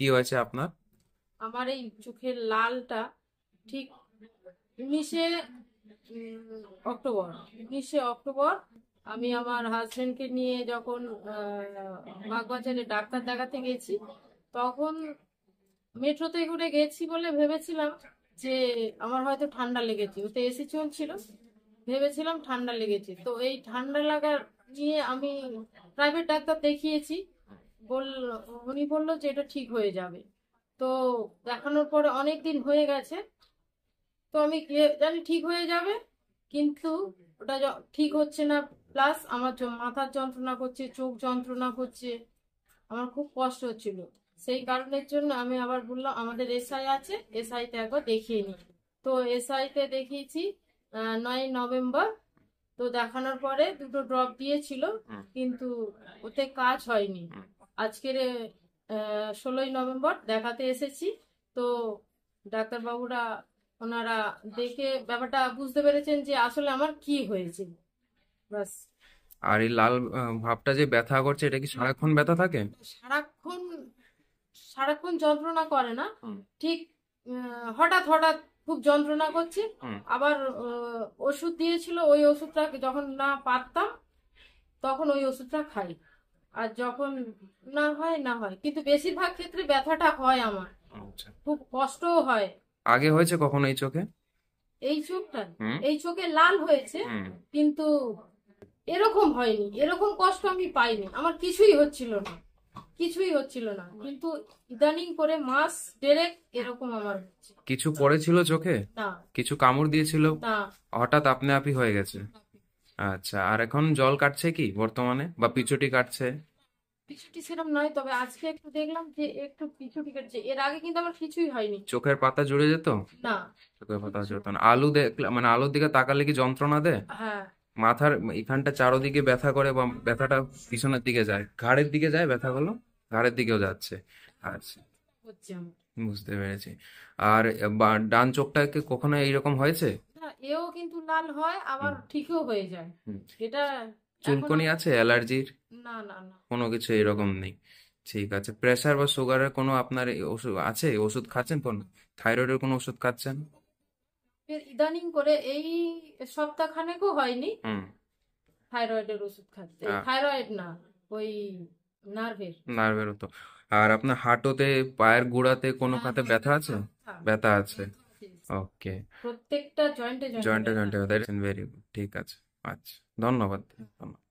কি হয়েছে আপনার? আমার এই চোখের লালটা ঠিক 19শে অক্টোবর 19শে অক্টোবর আমি আমার হাজবেন্ডকে নিয়ে যখন বাগবাজারে ডাক্তার দেখাতে গেছি, তখন মেট্রোতে করে গেছি বলে ভেবেছিলাম যে আমার হয়তো ঠান্ডা লেগেছে, ওতে এসি চলছিল, ভেবেছিলাম ঠান্ডা লেগেছে। তো এই ঠান্ডা লাগার নিয়ে আমি প্রাইভেট ডাক্তার দেখিয়েছি। বল উনি বললো যে এটা ঠিক হয়ে যাবে। তো দেখানোর পরে অনেক দিন হয়ে গেছে। তো আমি জানি ঠিক হয়ে যাবে, কিন্তু ওটা ঠিক হচ্ছে না। প্লাস আমার মাথার যন্ত্রণা করছে, চোখ যন্ত্রণা করছে, আমার খুব কষ্ট হচ্ছিল। সেই কারণের জন্য আমি আবার বললাম আমাদের এসআই আছে, এসআই তে একবার দেখিয়ে নিই। তো এসআই তে দেখিয়েছি 9ই নভেম্বর। তো দেখানোর পরে দুটো ড্রপ দিয়েছিল, কিন্তু ওতে কাজ হয়নি। আজকের 16ই নভেম্বর দেখাতে এসেছি। তো ডাক্তারবাবুরা ওনারা দেখে ব্যাপারটা বুঝতে পেরেছেন যে আসলে আমার কি হয়েছে। বাস। আর এই লাল ভাবটা যে ব্যথা করছে, এটা কি সারাক্ষণ ব্যথা থাকে? সারাক্ষণ সারাক্ষণ যন্ত্রণা করে না, হুম। ঠিক হঠাৎ হঠাৎ খুব যন্ত্রণা করছে। হুম। আবার ওষুধ দিয়েছিল, ওই ওষুধটা যখন না পারতাম তখন ওই ওষুধটা খাই। আর যখন না হয় না হয়, কিন্তু বেশিরভাগ ক্ষেত্রে ব্যথাটা হয় আমার, আচ্ছা। খুব কষ্টও হয়। আগে হয়েছে কখনো এই চোখে? এই চোখটা, হুম। এই চোখে লাল হয়েছে, হুম। কিন্তু এরকম হয়নি, এরকম কষ্ট আমি পাইনি, আমার কিছুই হচ্ছিল না, কিছুই হচ্ছিল না। কিন্তু ইদানিং করে মাস দেড়েক এরকম আমার হচ্ছে। কিছু পড়েছিল চোখে? না। কিছু কামড় দিয়েছিল? না। হঠাৎ আপনি আপই হয়ে গেছে? আচ্ছা, আর এখন জল কাটছে কি বর্তমানে, বা পিছুটি কাটছে? পিছুটি সেরকম নয়, তবে আজকে একটু দেখলাম যে একটু পিছুটি কাটছে, এর আগে কিন্তু আমার কিছুই হয়নি। চোখের পাতা জুড়ে যেত? না। চোখের পাতা কিচ্ছু যেত না। না? আলু দেখলে, মানে আলুর দিকে তাকালে কি যন্ত্রণা দেয়? হ্যাঁ। মাথার এখানটা চারোদিকে ব্যথা করে, বা ব্যথাটা পিছনের দিকে যায়, ঘাড়ের দিকে যায় ব্যথাগুলো? ঘাড়ের দিকেও যাচ্ছে? আচ্ছা, হচ্ছে আমার। বুঝতে পেরেছি। আর ডান চোখটাকে কখনো এইরকম হয়েছে? না, এও কিন্তু লাল হয়, আবার হুম। ঠিকও হয়ে যায়। হুম। এটা এখনো। চুলকনি আছে, অ্যালার্জির? না, না, না। কোনো কিছু এরকম নেই? ঠিক আছে। প্রেসার বা সুগারের কোনো আপনার ওষুধ আছে? ওষুধ খাচ্ছেন কোনো? থাইরয়েডের কোনো ওষুধ খাচ্ছেন? ইদানিং করে এই সপ্তাহ খানেকও হয়নি হুম। থাইরয়েডের ওষুধ খাচ্ছে। থাইরয়েড না, ওই নার্ভের। নার্ভেরও তো? আর আপনার হাঁটুতে, পায়ের গোড়াতে কোনো হ্যাঁ, খাতে হ্যাঁ, ব্যথা আছে? হ্যাঁ, ব্যথা আছে? ব্যথা। ওকে। প্রত্যেকটা জয়েন্টে জয়েন্টে জয়েন্টে ব্যথা। জয়েন্টে ব্যথা, ভেরি গুড, ঠিক আছে। আচ্ছা, ধন্যবাদ। ধন্যবাদ।